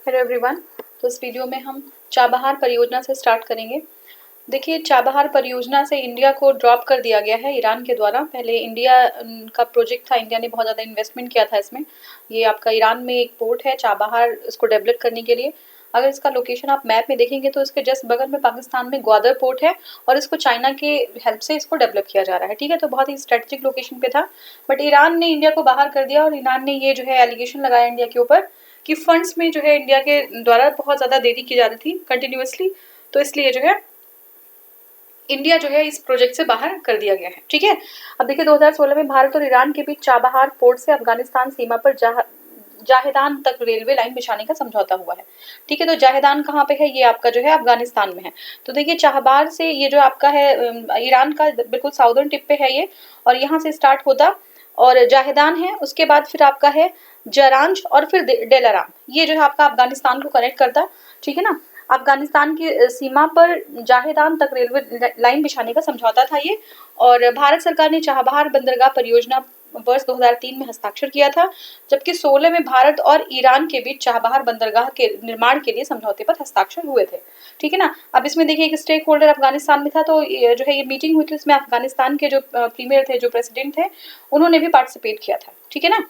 Hello everyone. तो इस video में हम चाबहार परियोजना से स्टार्ट करेंगे। देखिए, चाबहार परियोजना से इंडिया को ड्रॉप कर दिया गया है ईरान के द्वारा। पहले इंडिया का प्रोजेक्ट था, इंडिया ने बहुत ज़्यादा इन्वेस्टमेंट किया था इसमें। ये आपका ईरान में एक पोर्ट है चाबहार, इसको डेवलप करने के लिए। अगर इसका लोकेशन आप मैप में देखेंगे तो इसके जस्ट बगल में पाकिस्तान में ग्वादर पोर्ट है और इसको चाइना के हेल्प से इसको डेवलप किया जा रहा है। ठीक है, तो बहुत ही स्ट्रेटेजिक लोकेशन पे था, बट ईरान ने इंडिया को बाहर कर दिया और ईरान ने ये जो है एलिगेशन लगाया इंडिया के ऊपर कि फंड्स में जो है इंडिया के द्वारा बहुत ज़्यादा देरी की जा रही थी कंटिन्यूअसली, तो इसलिए जो है इंडिया जो है इस प्रोजेक्ट से बाहर कर दिया गया है। ठीक है, अब देखिए 2016 में भारत और ईरान के बीच चाबहार पोर्ट से अफगानिस्तान सीमा पर जाहेदान तक रेलवे लाइन बिछाने का समझौता हुआ है। ठीक है, तो जाहेदान कहाँ पे है? ये आपका जो है अफगानिस्तान में है। तो देखिए चाबहार से ये जो आपका है ईरान का बिल्कुल साउदर्न टिप पे है ये, और यहाँ से स्टार्ट होता और जाहेदान है, उसके बाद फिर आपका है जरांज और फिर डेलाराम, ये जो है आपका अफगानिस्तान को कनेक्ट करता। ठीक है ना, अफगानिस्तान की सीमा पर जाहेदान तक रेलवे लाइन बिछाने का समझौता था ये। और भारत सरकार ने चाबहार बंदरगाह परियोजना वर्ष 2003 में हस्ताक्षर किया था, जबकि 16 में भारत और ईरान के बीच चाबहार बंदरगाह के निर्माण के लिए समझौते पर हस्ताक्षर हुए थे। ठीक है ना, अब इसमें देखिए एक स्टेक होल्डर अफगानिस्तान में था, तो जो है ये मीटिंग हुई थी, इसमें अफगानिस्तान के जो प्रीमियर थे, जो प्रेसिडेंट थे, उन्होंने भी पार्टिसिपेट किया था। ठीक है ना,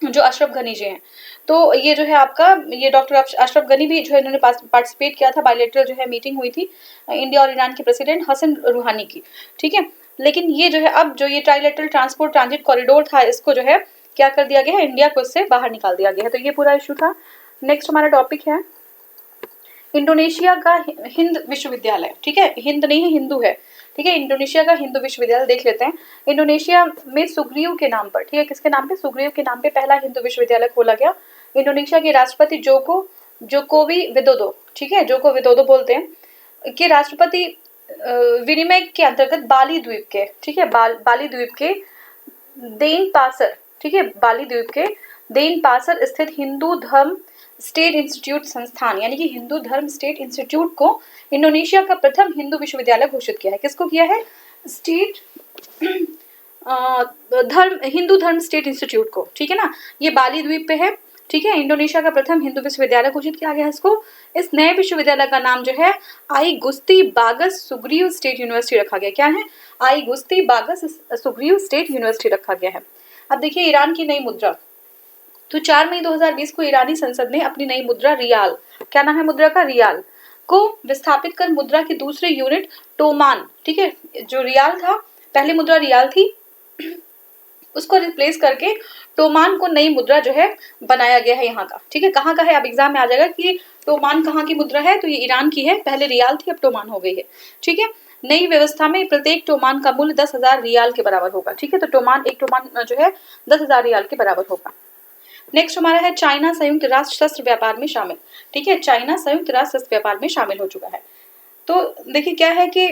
जो अशरफ गनी जी हैं, तो ये जो है आपका ये डॉक्टर अशरफ गनी भी जो है इन्होंने पार्टिसिपेट किया था। बायलैटरल जो है मीटिंग हुई थी इंडिया और ईरान के प्रेसिडेंट हसन रूहानी की। ठीक है, लेकिन ये जो है अब जो ये ट्राइलेटरल ट्रांसपोर्ट ट्रांजिट कॉरिडोर था, इसको जो है क्या कर दिया गया है, इंडिया को इससे बाहर निकाल दिया गया है। तो ये पूरा इशू था। नेक्स्ट हमारा टॉपिक है इंडोनेशिया का हिंद विश्वविद्यालय। ठीक है, हिंद नहीं है, हिंदू है। ठीक है, इंडोनेशिया का हिंदू विश्वविद्यालय देख लेते हैं। इंडोनेशिया में सुग्रीव के नाम पर, ठीक है, किसके नाम पे? सुग्रीव के नाम पे पहला हिंदू विश्वविद्यालय खोला गया। इंडोनेशिया के राष्ट्रपति जोको विदोदो, ठीक है, जोको विदोदो बोलते हैं, के राष्ट्रपति विनिमय के अंतर्गत बाली द्वीप के, ठीक है, बाली द्वीप के देनपासर, ठीक है, बाली द्वीप के देनपासर स्थित हिंदू धर्म स्टेट इंस्टीट्यूट संस्थान, यानी कि हिंदू धर्म स्टेट इंस्टीट्यूट को इंडोनेशिया का प्रथम हिंदू विश्वविद्यालय घोषित किया है। किसको किया है? स्टेट हिंदू धर्म स्टेट इंस्टीट्यूट को। ठीक है ना, ये बाली द्वीप पे है। ठीक है, इंडोनेशिया का प्रथम हिंदू विश्वविद्यालय घोषित किया गया है इसको। इस नए विश्वविद्यालय का नाम जो है आई गुस्ती बागस सुग्रीव स्टेट यूनिवर्सिटी रखा गया। क्या है? आई गुस्ती बागस सुग्रीव स्टेट यूनिवर्सिटी रखा गया है। अब देखिए ईरान की नई मुद्रा, तो 4 मई 2020 को ईरानी संसद ने अपनी नई मुद्रा रियाल, क्या नाम है मुद्रा का? रियाल, को विस्थापित कर मुद्रा की दूसरी यूनिट टोमान, ठीक है, जो रियाल था, पहली मुद्रा रियाल थी, उसको रिप्लेस करके टोमान को नई मुद्रा जो है बनाया गया है यहाँ का। ठीक है, कहाँ का है? अब एग्जाम में आ जाएगा कि टोमान कहाँ की मुद्रा है, तो ये ईरान की है, पहले रियाल थी अब टोमान हो गई है। ठीक है, नई व्यवस्था में प्रत्येक टोमान का मूल्य 10,000 रियाल के बराबर होगा। ठीक है, तो एक टोमान जो है 10,000 रियाल के बराबर होगा। नेक्स्ट हमारा है चाइना संयुक्त राष्ट्र शस्त्र व्यापार में शामिल। ठीक है, चाइना संयुक्त राष्ट्र शस्त्र व्यापार में शामिल हो चुका है। तो देखिए क्या है कि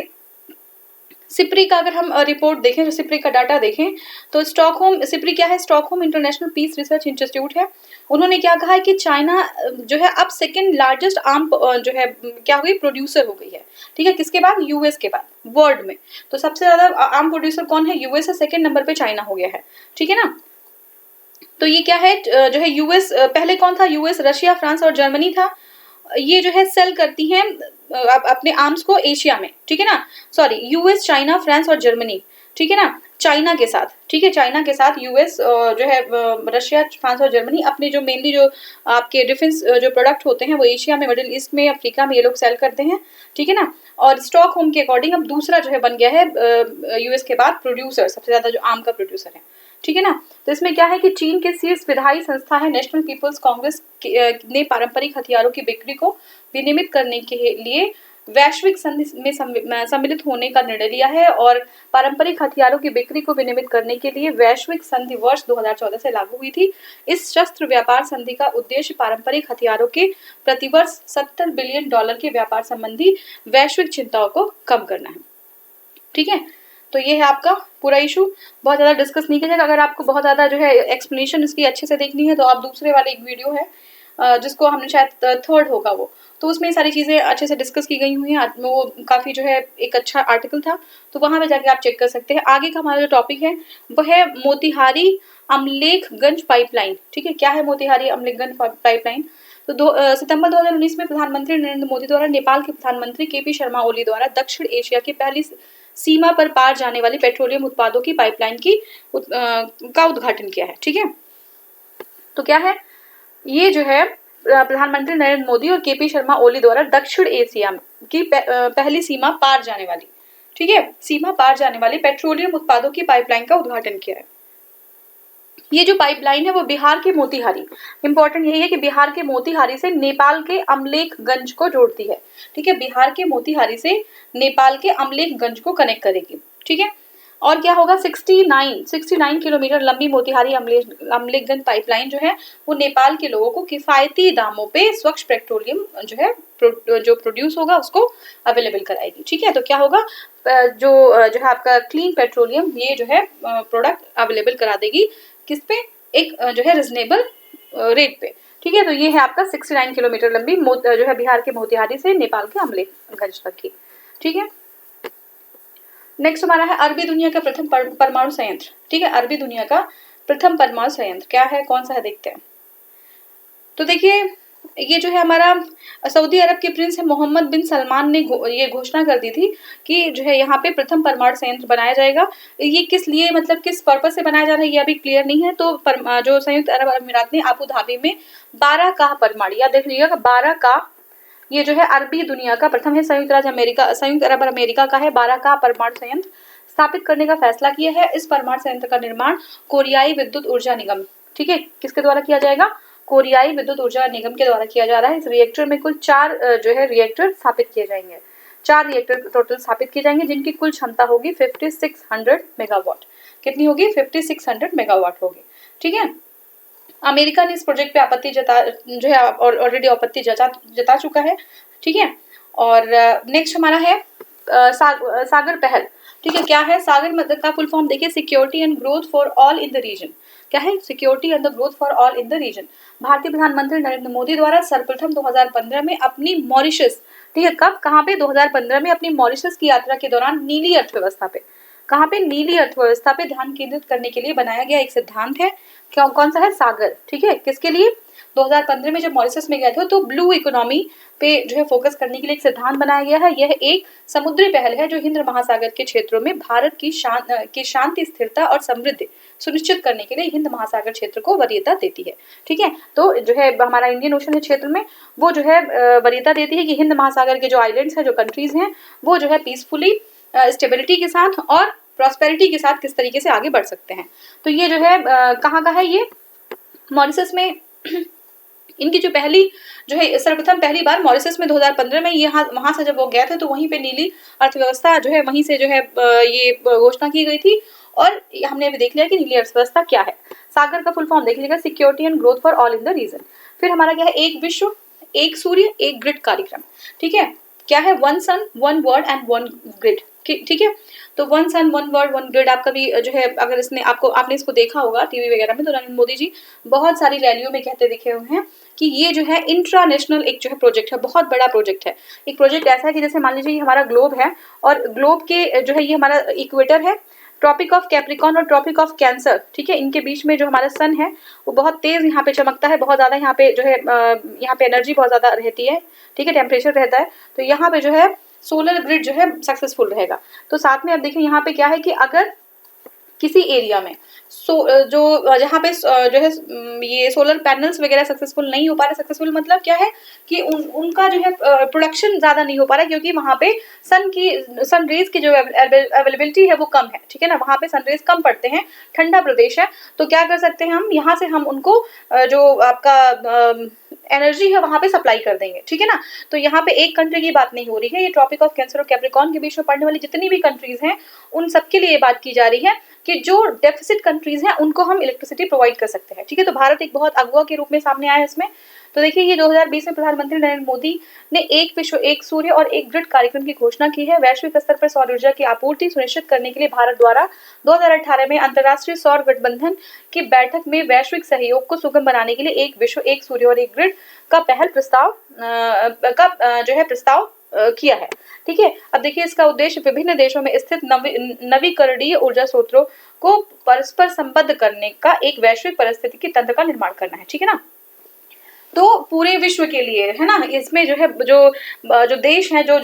सिप्री का अगर हम रिपोर्ट देखें, जो सिप्री का डाटा देखें, तो सिप्री क्या है? Stockholm International Peace Research Institute है। उन्होंने क्या कहा है कि चाइना जो है अब सेकेंड लार्जेस्ट आर्म जो है क्या हुई? प्रोड्यूसर हो गई है। ठीक है, किसके बाद? यूएस के बाद वर्ल्ड में। तो सबसे ज्यादा आर्म प्रोड्यूसर कौन है? यूएस है, सेकेंड नंबर पे चाइना हो गया है। ठीक है ना, तो ये क्या है जो है यूएस, पहले कौन था? यूएस, रशिया, फ्रांस और जर्मनी था। ये जो है सेल करती हैं अपने आर्म्स को एशिया में। ठीक है ना, सॉरी, यूएस, चाइना, फ्रांस और जर्मनी। ठीक है ना, चाइना के साथ, ठीक है, चाइना के साथ यूएस जो है रशिया, फ्रांस और जर्मनी अपने जो मेनली जो आपके डिफेंस जो प्रोडक्ट होते हैं वो एशिया में, मिडिल ईस्ट में, अफ्रीका में ये लोग सेल करते हैं। ठीक है ना, और स्टॉकहोम के अकॉर्डिंग अब दूसरा जो है बन गया है यूएस के बाद प्रोड्यूसर, सबसे ज्यादा जो आर्म का प्रोड्यूसर है। ठीक है ना, तो इसमें क्या है कि चीन के शीर्ष विधायी संस्था है नेशनल पीपल्स कांग्रेस ने पारंपरिक हथियारों की बिक्री को विनियमित करने के लिए वैश्विक संधि में सम्मिलित होने का निर्णय लिया है, और पारंपरिक हथियारों की बिक्री को विनियमित करने के लिए वैश्विक संधि वर्ष 2014 से लागू हुई थी। इस शस्त्र व्यापार संधि का उद्देश्य पारंपरिक हथियारों के प्रतिवर्ष $70 बिलियन के व्यापार संबंधी वैश्विक चिंताओं को कम करना है। ठीक है, तो ये है आपका पूरा इशू। बहुत ज़्यादा डिस्कस नहीं कीजिएगा। अगर आपको बहुत ज़्यादा जो है एक्सप्लेनेशन इसकी अच्छे से देखनी है तो आप दूसरे वाले एक वीडियो है जिसको हमने शायद थर्ड होगा वो, तो उसमें सारी चीज़ें अच्छे से डिस्कस की गई हुई हैं। वो काफ़ी जो है एक अच्छा आर्टिकल था, तो वहाँ पे जाके आप चेक कर सकते हैं। आगे का हमारा जो टॉपिक है वह है मोतिहारी अमलेखगंज पाइपलाइन। ठीक है, क्या है मोतिहारी अमलेखगंज पाइपलाइन? तो सितंबर 2019 में प्रधानमंत्री नरेंद्र मोदी द्वारा नेपाल के प्रधानमंत्री केपी शर्मा ओली द्वारा दक्षिण एशिया की पहली सीमा पर पार जाने वाली पेट्रोलियम उत्पादों की पाइपलाइन का उद्घाटन किया है। ठीक है, तो क्या है ये जो है प्रधानमंत्री नरेंद्र मोदी और केपी शर्मा ओली द्वारा दक्षिण एशिया की पहली सीमा पार जाने वाली, ठीक है, सीमा पार जाने वाली पेट्रोलियम उत्पादों की पाइपलाइन का उद्घाटन किया है। ये जो पाइपलाइन है वो बिहार के मोतिहारी, इंपॉर्टेंट यही है कि बिहार के मोतिहारी से नेपाल के अमलेखगंज को जोड़ती है। ठीक है, बिहार के मोतिहारी से नेपाल के अमलेखगंज को कनेक्ट करेगी। ठीक है, और क्या होगा 69 किलोमीटर लंबी मोतिहारी अमलेखगंज पाइपलाइन जो है वो नेपाल के लोगों को किफायती दामों पे स्वच्छ पेट्रोलियम जो है जो प्रोड्यूस होगा उसको अवेलेबल कराएगी। ठीक है, तो क्या होगा जो है आपका क्लीन पेट्रोलियम ये जो है प्रोडक्ट अवेलेबल करा देगी किस पे, एक जो है रिजनेबल रेट पे। ठीक है, तो ये है आपका 69 किलोमीटर लंबी जो है बिहार के मोतिहारी से नेपाल के अमलेखगंज तक की। ठीक है, नेक्स्ट हमारा है अरबी दुनिया का प्रथम परमाणु संयंत्र। ठीक है, अरबी दुनिया का प्रथम परमाणु संयंत्र क्या है, कौन सा है, देखते हैं। तो देखिए ये जो है हमारा सऊदी अरब के प्रिंस है मोहम्मद बिन सलमान ने ये घोषणा कर दी थी कि जो है यहाँ पे प्रथम परमाणु संयंत्र बनाया जाएगा। ये किस लिए, मतलब किस पर्पज से बनाया जा रहा है ये अभी क्लियर नहीं है। तो जो संयुक्त अरब अमीरात ने आबू धाबी में 12 का परमाणु, याद देख लीजिएगा 12 का, ये जो है अरबी दुनिया का प्रथम है, संयुक्त अरब अमेरिका का है, 12 का परमाणु संयंत्र स्थापित करने का फैसला किया है। इस परमाणु संयंत्र का निर्माण कोरियाई विद्युत ऊर्जा निगम, ठीक है, किसके द्वारा किया जाएगा, कोरियाई विद्युत ऊर्जा निगम के द्वारा किया जा रहा है। इस रिएक्टर में कुल 4 जो है रिएक्टर स्थापित किए जाएंगे, 4 रिएक्टर टोटल स्थापित किए जाएंगे जिनकी कुल क्षमता होगी 5600 मेगावाट। कितनी होगी, 5600 मेगावाट होगी। ठीक है, अमेरिका ने इस प्रोजेक्ट पे आपत्ति जो है ऑलरेडी आपत्ति जता चुका है। ठीक है, और नेक्स्ट हमारा है सागर पहल। ठीक है, क्या है सागर मतलब का फुल फॉर्म देखिए, security and growth for all in the region. क्या है, security and the growth for all in the region. भारतीय प्रधानमंत्री नरेंद्र मोदी द्वारा सर्वप्रथम 2015 में अपनी मॉरिशस, ठीक है, कब कहाँ पे, 2015 में अपनी मॉरिशस की यात्रा के दौरान नीली अर्थव्यवस्था पे, कहाँ पे, नीली अर्थव्यवस्था पे ध्यान केंद्रित करने के लिए बनाया गया एक सिद्धांत है। कौन सा है, सागर। ठीक है, किसके लिए, 2015 में जब मॉरिशस में गए थे तो ब्लू इकोनॉमी पे जो है फोकस करने के लिए एक सिद्धांत बनाया गया है। यह एक समुद्री पहल है जो हिंद महासागर के क्षेत्रों में भारत की शांति, स्थिरता और समृद्धि सुनिश्चित करने के लिए हिंद महासागर क्षेत्र को वरीयता देती है। ठीक है, तो जो है हमारा इंडियन ओशन क्षेत्र में वो जो है वरीयता देती है कि हिंद महासागर के जो आइलैंड्स हैं, जो कंट्रीज हैं, वो जो है पीसफुली स्टेबिलिटी के साथ और प्रॉस्पेरिटी के साथ किस तरीके से आगे बढ़ सकते हैं। तो ये जो है कहाँ का है, ये मॉरिशस में इनकी जो पहली जो है सर्वप्रथम पहली बार मॉरिशस में 2015 में यहाँ वहां से जब वो गए थे तो वहीं पे नीली अर्थव्यवस्था जो है वहीं से जो है ये घोषणा की गई थी। और हमने अभी देख लिया कि नीली अर्थव्यवस्था क्या है। सागर का फुल फॉर्म देख लीजिएगा, security and growth for all in the region. फिर हमारा क्या है, एक विश्व एक सूर्य एक ग्रिड कार्यक्रम। ठीक है, क्या है, one sun one world and one grid. ठीक है, तो one sun one world one grid आपका भी जो है, अगर आपने इसको देखा होगा टीवी वगैरह में, तो नरेंद्र मोदी जी बहुत सारी रैलियों में कहते दिखे हुए हैं कि ये जो है इंट्रानेशनल एक जो है प्रोजेक्ट है, बहुत बड़ा प्रोजेक्ट है। एक प्रोजेक्ट ऐसा है कि जैसे मान लीजिए ये हमारा ग्लोब है और ग्लोब के जो है ये हमारा इक्वेटर है, ट्रॉपिक ऑफ कैप्रिकॉन और ट्रॉपिक ऑफ कैंसर। ठीक है, इनके बीच में जो हमारा सन है वो बहुत तेज यहाँ पे चमकता है, बहुत ज्यादा यहाँ पे जो है यहाँ पे एनर्जी बहुत ज्यादा रहती है। ठीक है, टेम्परेचर रहता है, तो यहाँ पे जो है सोलर ग्रिड जो है सक्सेसफुल रहेगा। तो साथ में अब देखिए यहाँ पे क्या है कि अगर किसी एरिया में जो जहाँ पे जो है ये सोलर पैनल्स वगैरह सक्सेसफुल नहीं हो पा रहे, सक्सेसफुल मतलब क्या है कि उनका जो है प्रोडक्शन ज़्यादा नहीं हो पा रहा, क्योंकि वहाँ पे सन रेज की जो अवेलेबिलिटी है वो कम है। ठीक है ना, वहाँ पे सन रेज कम पड़ते हैं, ठंडा प्रदेश है। तो क्या कर सकते हैं हम, यहाँ से हम उनको जो आपका एनर्जी है वहाँ पे सप्लाई कर देंगे। ठीक है ना, तो यहाँ पे एक कंट्री की बात नहीं हो रही है, ये ट्रॉपिक ऑफ कैंसर और कैप्रिकॉन के बीच में पड़ने वाली जितनी भी कंट्रीज हैं उन सबके लिए बात की जा रही है कि जो डेफिसिट कंट्रीज हैं उनको हम इलेक्ट्रिसिटी प्रोवाइड कर सकते हैं। ठीक है, तो भारत एक बहुत अगुवा के रूप में सामने आया है इसमें। तो देखिए ये 2020 में प्रधानमंत्री नरेंद्र मोदी ने एक विश्व एक सूर्य और एक ग्रिड कार्यक्रम की घोषणा की है। वैश्विक स्तर पर सौर ऊर्जा की आपूर्ति सुनिश्चित करने के लिए भारत द्वारा 2018 में अंतर्राष्ट्रीय सौर गठबंधन की बैठक में वैश्विक सहयोग को सुगम बनाने के लिए एक विश्व एक सूर्य और एक ग्रिड का प्रस्ताव किया है। ठीक है, अब देखिए इसका उद्देश्य विभिन्न देशों में स्थित नवीकरणीय ऊर्जा स्रोतों को परस्पर संबद्ध करने का एक वैश्विक परिस्थितिकी तंत्र का निर्माण करना है। ठीक है ना, तो पूरे विश्व के लिए है ना, इसमें जो है जो देश हैं जो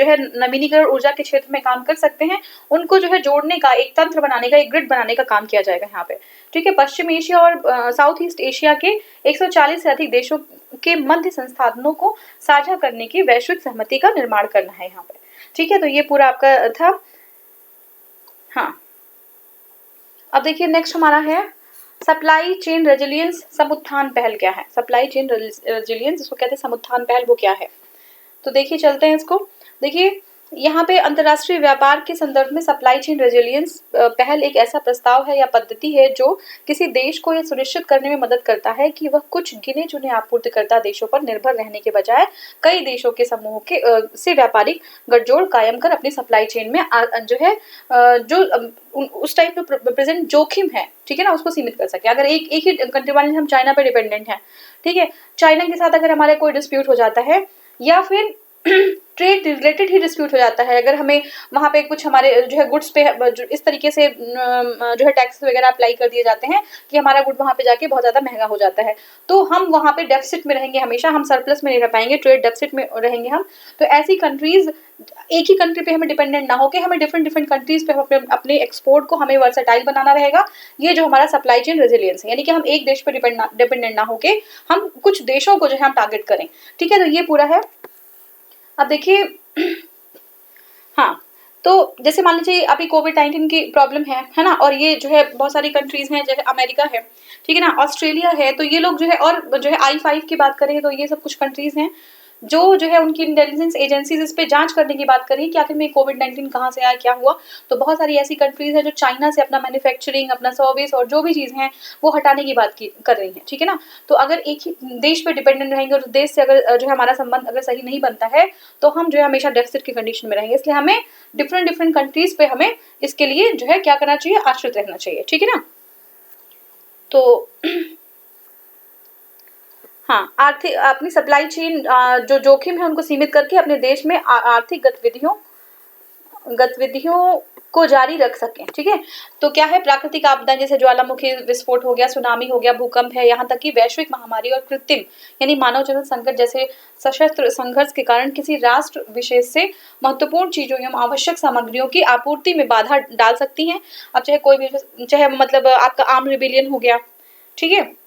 है नवीनीकरण ऊर्जा के क्षेत्र में काम कर सकते हैं, उनको जो है जोड़ने का एक तंत्र बनाने का, एक ग्रिड बनाने का काम किया जाएगा यहाँ पे। ठीक है, पश्चिम एशिया और साउथ ईस्ट एशिया के 140 से अधिक देशों के मध्य संसाधनों को साझा करने की वैश्विक सहमति का निर्माण करना है यहाँ पे। ठीक है, तो ये पूरा आपका था। हाँ, अब देखिए नेक्स्ट हमारा है सप्लाई चेन रेजिलियंस समुत्थान पहल क्या है। सप्लाई चेन रेजिलियंस इसको कहते हैं समुत्थान पहल, वो क्या है, तो देखिए चलते हैं इसको। देखिए यहाँ पे अंतर्राष्ट्रीय व्यापार के संदर्भ में सप्लाई चेन रेजिलियंस पहल एक ऐसा प्रस्ताव है या पद्धति है जो किसी देश को यह सुनिश्चित करने में मदद करता है कि वह कुछ गिने चुने आपूर्तिकर्ता देशों पर निर्भर रहने के बजाय कई देशों के समूह के से व्यापारिक गठजोड़ कायम कर अपनी सप्लाई चेन में जो है जो उस टाइप में प्रेजेंट जोखिम है, ठीक है ना, उसको सीमित कर सके। अगर एक ही कंट्री वाले हम चाइना पे डिपेंडेंट हैं, ठीक है, चाइना के साथ अगर हमारे कोई डिस्प्यूट हो जाता है या फिर ट्रेड रिलेटेड ही डिस्प्यूट हो जाता है, अगर हमें वहाँ पे कुछ हमारे जो है गुड्स पे जो इस तरीके से जो है टैक्स वगैरह अप्लाई कर दिए जाते हैं कि हमारा गुड वहाँ पे जाके बहुत ज़्यादा महंगा हो जाता है, तो हम वहाँ पे डेफिसिट में रहेंगे, हमेशा हम सरप्लस में नहीं रह पाएंगे, ट्रेड डेफिसिट में रहेंगे हम। तो ऐसी कंट्रीज एक ही कंट्री पे हमें डिपेंडेंट ना होकर हमें डिफरेंट कंट्रीज पे अपने एक्सपोर्ट को हमें वर्सेटाइल बनाना रहेगा। ये जो हमारा सप्लाई चेन रेजिलियंस है, यानी कि हम एक देश पे डिपेंडेंट ना होके हम कुछ देशों को जो है हम टारगेट करें। ठीक है, तो ये पूरा है। अब देखिए हाँ, तो जैसे मान लीजिए अभी कोविड-19 की प्रॉब्लम है ना, और ये जो है बहुत सारी कंट्रीज हैं, जैसे अमेरिका है, ठीक है ना, ऑस्ट्रेलिया है, तो ये लोग जो है और जो है I5 की बात करें तो ये सब कुछ कंट्रीज हैं जो है उनकी इंटेलिजेंस एजेंसीज इस पे जांच करने की बात करी कि आखिर में कोविड-19 कहाँ से आया, क्या हुआ। तो बहुत सारी ऐसी कंट्रीज हैं जो चाइना से अपना मैन्युफैक्चरिंग, अपना सर्विस और जो भी चीज़ हैं वो हटाने की बात कर रही हैं, ठीक है ना। तो अगर एक ही देश पे डिपेंडेंट रहेंगे और देश से अगर जो है हमारा संबंध अगर सही नहीं बनता है तो हम जो है हमेशा डेफिसिट की कंडीशन में रहेंगे। इसलिए हमें डिफरेंट कंट्रीज पे हमें इसके लिए जो है क्या करना चाहिए, आश्रित रहना चाहिए, ठीक है ना। तो हाँ, आर्थिक अपनी सप्लाई चेन जो जोखिम है उनको सीमित करके अपने देश में आर्थिक गतिविधियों को जारी रख सकें, ठीक है। तो क्या है, प्राकृतिक आपदा जैसे ज्वालामुखी विस्फोट हो गया, सुनामी हो गया, भूकंप है, यहाँ तक कि वैश्विक महामारी और कृत्रिम यानी मानवजनित संकट जैसे सशस्त्र संघर्ष के कारण किसी राष्ट्र विशेष से महत्वपूर्ण चीजों एवं आवश्यक सामग्रियों की आपूर्ति में बाधा डाल सकती हैं। अब चाहे कोई भी, चाहे मतलब आपका आर्म रिबेलियन हो गया, ठीक है,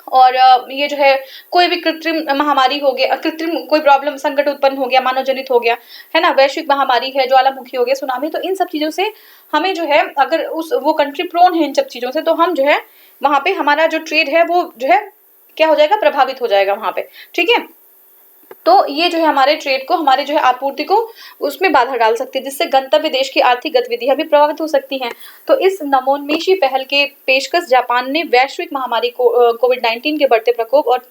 और ये जो है कोई भी कृत्रिम महामारी हो गया, कृत्रिम कोई प्रॉब्लम संकट उत्पन्न हो गया, मानव जनित हो गया, है ना, वैश्विक महामारी है, ज्वालामुखी हो गया, सुनामी, तो इन सब चीजों से हमें जो है अगर वो कंट्री प्रोन है इन सब चीजों से, तो हम जो है वहां पे हमारा जो ट्रेड है वो जो है क्या हो जाएगा, प्रभावित हो जाएगा वहां पे, ठीक है। तो ये जो है हमारे ट्रेड को, हमारे जो है आपूर्ति को उसमें बाधा डाल सकती है, जिससे गंतव्य देश की आर्थिक गतिविधियां भी प्रभावित हो सकती हैं। तो इस नवोन्मेषी पहल के पेशकश जापान ने वैश्विक महामारी को कोविड-19 के बढ़ते प्रकोप और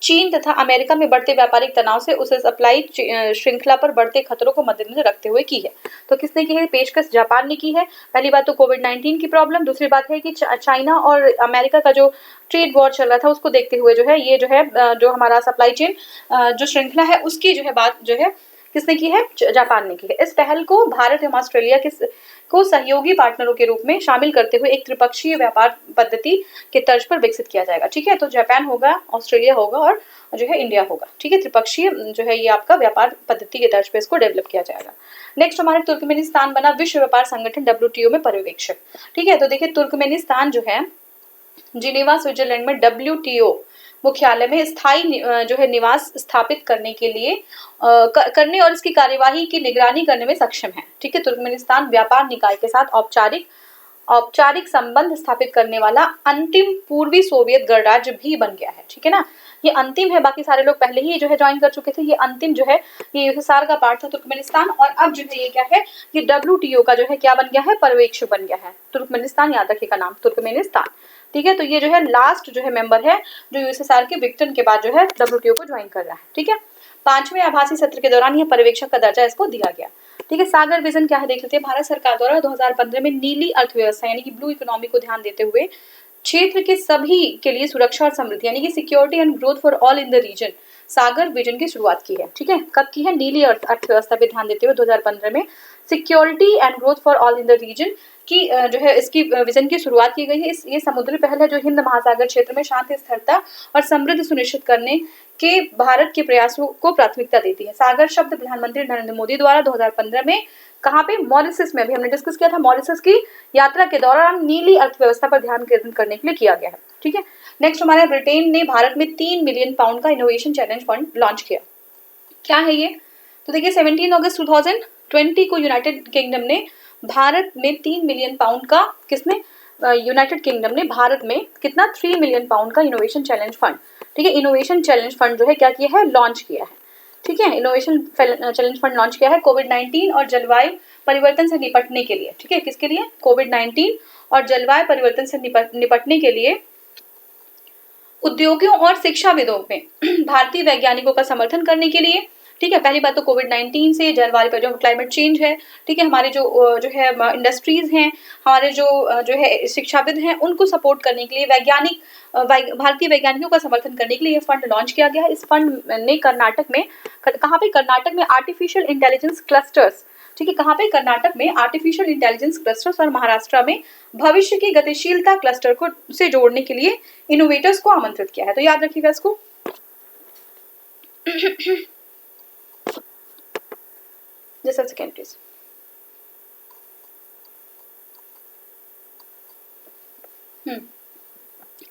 चीन तथा अमेरिका में बढ़ते व्यापारिक तनाव से उसे सप्लाई श्रृंखला पर बढ़ते खतरों को मद्देनजर रखते हुए की है। तो किसने की है, पेशकश जापान ने की है। पहली बात तो कोविड-19 की प्रॉब्लम, दूसरी बात है कि चाइना और अमेरिका का जो ट्रेड वॉर चल रहा था उसको देखते हुए जो है ये जो है जो हमारा सप्लाई चेन जो श्रृंखला है उसकी जो है बात जो है किसने की है, जापान ने की है। इस पहल को भारत एवं ऑस्ट्रेलिया को सहयोगी पार्टनरों के रूप में शामिल करते हुए एक त्रिपक्षीय व्यापार पद्धति के तर्ज पर विकसित किया जाएगा, ठीक है। तो जापान होगा, ऑस्ट्रेलिया होगा और जो है इंडिया होगा, ठीक है। त्रिपक्षीय जो है ये आपका व्यापार पद्धति के तर्ज पर इसको डेवलप किया जाएगा। नेक्स्ट हमारे तुर्कमेनिस्तान बना विश्व व्यापार संगठन WTO में पर्यवेक्षक, ठीक है। तो देखिए तुर्कमेनिस्तान जो है जिनेवा स्विट्जरलैंड में WTO मुख्यालय में स्थायी जो है निवास स्थापित करने के लिए करने और इसकी कार्यवाही की निगरानी करने में सक्षम है, ठीक है। तुर्कमेनिस्तान व्यापार निकाय के साथ औपचारिक संबंध स्थापित करने वाला अंतिम पूर्वी सोवियत गणराज्य भी बन गया है, ठीक है ना। ये अंतिम है, बाकी सारे लोग पहले ही जो है ज्वाइन कर चुके थे, ये अंतिम जो है ये यूएसएसआर का पार्ट था तुर्कमेनिस्तान, और अब जो है ये क्या है, ये WTO का जो है क्या बन गया है, पर्यवेक्षक बन गया है तुर्कमेनिस्तान, याद रखिएगा नाम तुर्कमेनिस्तान, ठीक है। तो ये जो है लास्ट जो है मेंबर है जो यूएसएसआर के विघटन के बाद जो है WTO को ज्वाइन कर रहा है, ठीक है। 5वें आभासी सत्र के दौरान यह पर्यवेक्षक का दर्जा इसको दिया गया, ठीक है। सागर विजन क्या है देख लेते हैं। भारत सरकार द्वारा 2015 में नीली अर्थव्यवस्था यानी कि ब्लू इकोनॉमी को ध्यान देते हुए क्षेत्र के सभी के लिए सुरक्षा और समृद्धि यानी कि security and growth for all in the region SAGAR vision की शुरुआत की है। ठीक है, कब की है? नीली अर्थव्यवस्था पे ध्यान देते हुए 2015 में security and growth for all in the region की जो है इसकी विजन की शुरुआत की गई है। ये समुद्री पहल है जो हिंद महासागर क्षेत्र में शांति, स्थिरता और समृद्धि सुनिश्चित करने के भारत के प्रयासों को प्राथमिकता देती है। सागर शब्द प्रधानमंत्री नरेंद्र मोदी द्वारा 2015 में कहाँ पे? मॉरिशस में, अभी हमने डिस्कस किया था, मॉरिशस की यात्रा के दौरान नीली अर्थव्यवस्था पर ध्यान केंद्रित करने के लिए किया गया है। ठीक है, नेक्स्ट हमारा ब्रिटेन ने भारत में 3 मिलियन पाउंड का इनोवेशन चैलेंज फंड लॉन्च किया। क्या है ये? तो देखिए 17 अगस्त 2020 को यूनाइटेड किंगडम ने भारत में 3 मिलियन पाउंड का, किसने? यूनाइटेड किंगडम ने भारत में कितना? 3 मिलियन पाउंड का इनोवेशन चैलेंज फंड, ठीक है, इनोवेशन चैलेंज फंड जो है क्या किया है? लॉन्च किया है। ठीक है, इनोवेशन चैलेंज फंड लॉन्च किया है कोविड-19 और जलवायु परिवर्तन से निपटने के लिए। ठीक है, किसके लिए? कोविड-19 और जलवायु परिवर्तन से निपटने के लिए उद्योगों और शिक्षाविदों में भारतीय वैज्ञानिकों का समर्थन करने के लिए। ठीक है, पहली बात तो कोविड-19 से जलवायु पर जो क्लाइमेट चेंज है, ठीक है, हमारे जो है इंडस्ट्रीज हैं, हमारे जो है शिक्षाविद हैं, उनको सपोर्ट करने के लिए भारतीय वैज्ञानिकों का समर्थन करने के लिए यह फंड लॉन्च किया गया है। इस फंड ने कर्नाटक में, कहाँ पे? कर्नाटक में आर्टिफिशियल इंटेलिजेंस क्लस्टर्स, ठीक है, कहाँ पे? कर्नाटक में आर्टिफिशियल इंटेलिजेंस क्लस्टर्स और महाराष्ट्र में भविष्य की गतिशीलता क्लस्टर को से जोड़ने के लिए इनोवेटर्स को आमंत्रित किया है। तो याद रखिएगा इसको। जैसा सेकेंड प्लीज।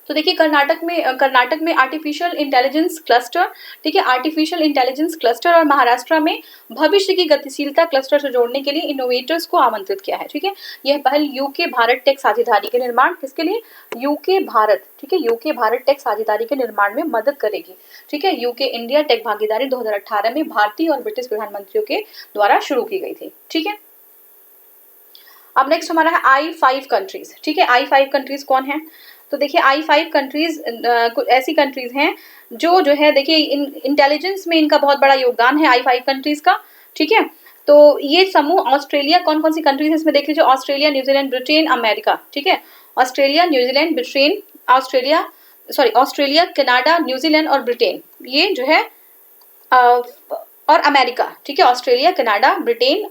तो देखिए कर्नाटक में आर्टिफिशियल इंटेलिजेंस क्लस्टर, ठीक है, आर्टिफिशियल इंटेलिजेंस क्लस्टर और महाराष्ट्र में भविष्य की गतिशीलता क्लस्टर से जोड़ने के लिए इनोवेटर्स को आमंत्रित किया है। ठीक है, यह पहल यूके भारत टेक साझेदारी के निर्माण, किसके लिए? यूके भारत, ठीक है, यूके भारत टेक साझेदारी के निर्माण में मदद करेगी। ठीक है, यूके इंडिया टेक भागीदारी 2018 में भारतीय और ब्रिटिश प्रधानमंत्रियों के द्वारा शुरू की गई थी। ठीक है, अब नेक्स्ट हमारा है I5 कंट्रीज। ठीक है, I5 कंट्रीज कौन है? तो देखिए I5 कंट्रीज कुछ ऐसी कंट्रीज हैं जो है देखिए इंटेलिजेंस में इनका बहुत बड़ा योगदान है I5 कंट्रीज का। ठीक है, तो ये समूह ऑस्ट्रेलिया, कौन कौन सी कंट्रीज है इसमें देख लीजिए, ऑस्ट्रेलिया, न्यूजीलैंड, ब्रिटेन, अमेरिका। ठीक है, Australia, New Zealand, Britain, Australia, Canada, New Zealand और ब्रिटेन, ये जो है और अमेरिका। ठीक है, ऑस्ट्रेलिया, कनाडा, ब्रिटेन,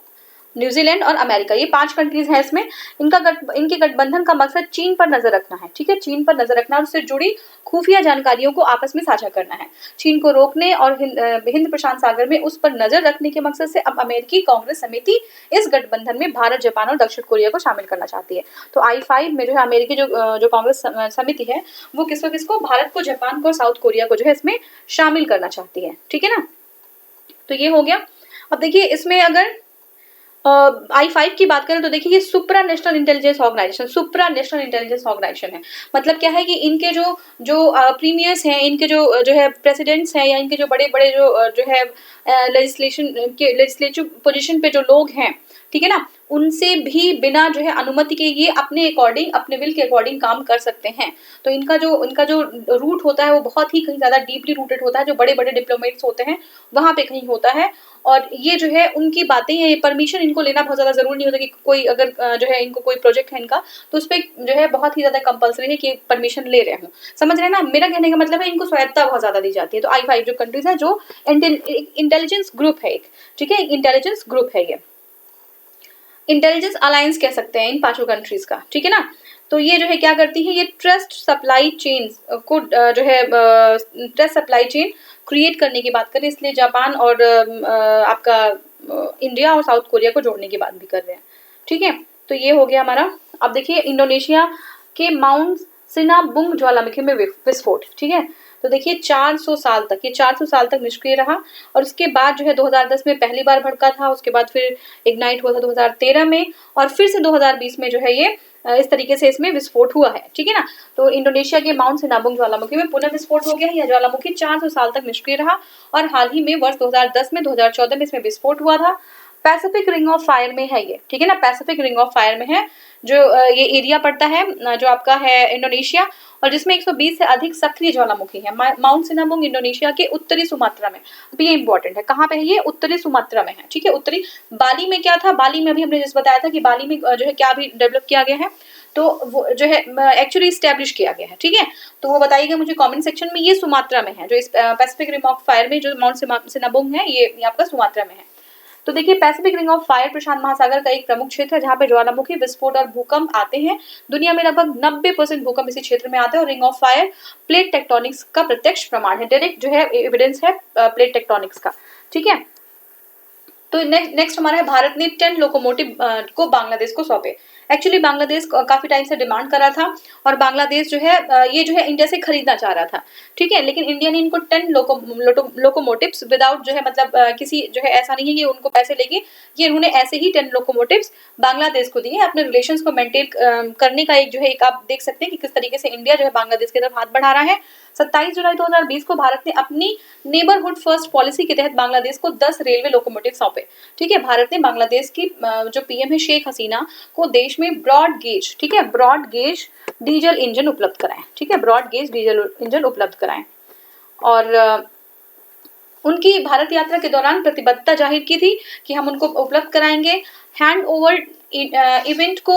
न्यूजीलैंड और अमेरिका, ये 5 कंट्रीज हैं। इसमें इनके गठबंधन का मकसद चीन पर नजर रखना है। ठीक है, चीन पर नजर रखना और उससे जुड़ी खुफिया जानकारियों को आपस में साझा करना है। चीन को रोकने और हिंद प्रशांत सागर में उस पर नजर रखने के मकसद से अब अमेरिकी कांग्रेस समिति इस गठबंधन में भारत, जापान और दक्षिण कोरिया को शामिल करना चाहती है। तो I5 में जो है अमेरिकी जो कांग्रेस समिति है वो किसको भारत को, जापान को और साउथ कोरिया को जो है इसमें शामिल करना चाहती है। ठीक है ना, तो ये हो गया। अब देखिए इसमें अगर I5 की बात करें तो देखिए ये सुप्रा नेशनल इंटेलिजेंस ऑर्गेनाइजेशन है। मतलब क्या है कि इनके जो प्रीमियर्स हैं, इनके जो है प्रेसिडेंट्स हैं या इनके जो बड़े बड़े जो है लेजिस्लेटिव पोजीशन पे जो लोग हैं, ठीक है ना, उनसे भी बिना जो है अनुमति के ये अपने अकॉर्डिंग, अपने विल के अकॉर्डिंग काम कर सकते हैं। तो इनका जो रूट होता है वो बहुत ही कहीं ज़्यादा डीपली रूटेड होता है। जो बड़े बड़े डिप्लोमेट्स होते हैं वहाँ पे कहीं होता है, और ये जो है उनकी बातें हैं, ये परमिशन इनको लेना बहुत ज़्यादा ज़रूरी नहीं होता कि कोई अगर जो है इनको कोई प्रोजेक्ट है इनका, तो उस पर जो है बहुत ही ज़्यादा कंपल्सरी है कि परमिशन ले रहे हों। समझ रहे हैं ना, मेरा कहने का मतलब है इनको स्वायत्ता बहुत ज़्यादा दी जाती है। तो I5 जो कंट्रीज है जो इंटेलिजेंस ग्रुप है एक, ठीक है, इंटेलिजेंस ग्रुप है, ये इंटेलिजेंस अलायंस कह सकते हैं इन 5 कंट्रीज का। ठीक है ना, तो ये जो है क्या करती है, ये ट्रस्ट सप्लाई चेन को जो है ट्रस्ट सप्लाई चेन क्रिएट करने की बात करें, इसलिए जापान और आपका इंडिया और साउथ कोरिया को जोड़ने की बात भी कर रहे हैं। ठीक है, तो ये हो गया हमारा। अब देखिए इंडोनेशिया के माउंट सिनाबुंग ज्वालामुखी में विस्फोट। ठीक है, तो देखिए 400 साल तक निष्क्रिय रहा, और उसके बाद जो है 2010 में पहली बार भड़का था, उसके बाद फिर इग्नाइट हुआ था 2013 में, और फिर से 2020 में जो है ये इस तरीके से इसमें विस्फोट हुआ है। ठीक है ना, तो इंडोनेशिया के माउंट सिनाबुंग ज्वालामुखी में पुनः विस्फोट हो गया है। यह ज्वालामुखी 400 साल तक निष्क्रिय रहा और हाल ही में वर्ष 2010 में 2014 में इसमें विस्फोट हुआ था। पैसिफिक रिंग ऑफ फायर में है ये, ठीक है ना, पैसिफिक रिंग ऑफ फायर में है, जो ये एरिया पड़ता है जो आपका है इंडोनेशिया, और जिसमें 120 से अधिक सक्रिय ज्वालामुखी है। माउंट सिनामुंग इंडोनेशिया के उत्तरी सुमात्रा में, अब ये इंपॉर्टेंट है, कहाँ पे है ये, उत्तरी सुमात्रा में है, ठीक है, उत्तरी। बाली में क्या था, बाली में अभी हमने जैसे बताया था कि बाली में जो है क्या अभी डेवलप किया गया है, तो वो जो है एक्चुअली स्टैब्लिश किया गया है, ठीक है। तो वो बताइएगा मुझे कमेंट सेक्शन में, ये सुमात्रा में है, जो इस पैसिफिक रिंग ऑफ फायर में जो माउंट सिनामुंग है ये आपका सुमात्रा में है। तो देखिए पैसिफिक रिंग ऑफ फायर प्रशांत महासागर का एक प्रमुख क्षेत्र है जहाँ पे ज्वालामुखी विस्फोट और भूकंप आते हैं। दुनिया में लगभग 90% भूकंप इसी क्षेत्र में आते हैं, और ring of fire plate tectonics का प्रत्यक्ष प्रमाण है, डायरेक्ट जो है एविडेंस है प्लेट टेक्टोनिक्स का, ठीक है। तो नेक्स्ट हमारा है, भारत ने 10 लोकोमोटिव को बांग्लादेश को सौंपे। एक्चुअली बांग्लादेश काफी टाइम से डिमांड कर रहा था, और बांग्लादेश जो है ये जो है इंडिया से खरीदना चाह रहा था, ठीक है, लेकिन इंडिया ने इनको 10 लोकोमोटिव्स विदाउट जो है मतलब किसी जो है ऐसा नहीं है कि उनको पैसे लेके, ये उन्होंने ऐसे ही 10 लोकोमोटिव्स बांग्लादेश को दिए, अपने रिलेशंस को मेंटेन करने का एक जो है एक आप देख सकते हैं कि किस तरीके से इंडिया जो है बांग्लादेश की तरफ हाथ बढ़ा रहा है। 27 जुलाई 2020 को भारत ने अपनी नेबरहुड फर्स्ट पॉलिसी के तहत बांग्लादेश को 10 रेलवे लोकोमोटिव सौंपे, ठीक है। भारत ने बांग्लादेश की जो पीएम है शेख हसीना को देश में ब्रॉड गेज, ठीक है, ब्रॉड गेज डीजल इंजन उपलब्ध कराएं, ठीक है, ब्रॉड गेज डीजल इंजन उपलब्ध कराएं। और उनकी भारत यात्रा के दौरान प्रतिबद्धता जाहिर की थी कि हम उनको उपलब्ध कराएंगे। हैंड ओवर इवेंट को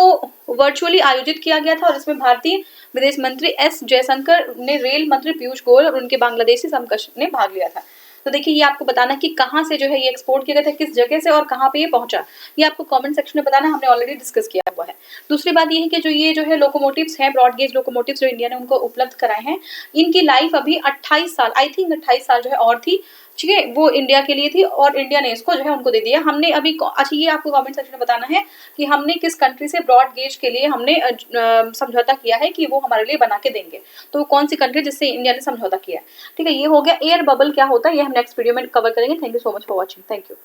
वर्चुअली आयोजित किया गया था, और इसमें भारतीय विदेश मंत्री एस जयशंकर ने, रेल मंत्री पीयूष गोयल और उनके बांग्लादेशी समकक्ष ने भाग लिया था। तो देखिए ये आपको बताना कि कहाँ से जो है ये एक्सपोर्ट किया गया था, किस जगह से और कहाँ पे ये पहुंचा, ये आपको कमेंट सेक्शन में बताना, हमने ऑलरेडी डिस्कस किया हुआ है। दूसरी बात ये है कि जो है लोकोमोटिव्स हैं, ब्रॉड गेज लोकोमोटिव्स जो इंडिया ने उनको उपलब्ध कराए हैं, इनकी लाइफ अभी 28 साल, आई थिंक 28 साल जो है और थी, ठीक है, वो इंडिया के लिए थी, और इंडिया ने इसको जो है उनको दे दिया। हमने अभी अच्छा ये आपको कमेंट सेक्शन में बताना है कि हमने किस कंट्री से ब्रॉड गेज के लिए हमने समझौता किया है कि वो हमारे लिए बना के देंगे, तो कौन सी कंट्री जिससे इंडिया ने समझौता किया है, ठीक है। ये हो गया एयर बबल क्या होता है, ये हम नेक्स्ट वीडियो में कवर करेंगे। Thank you so much for watching, thank you.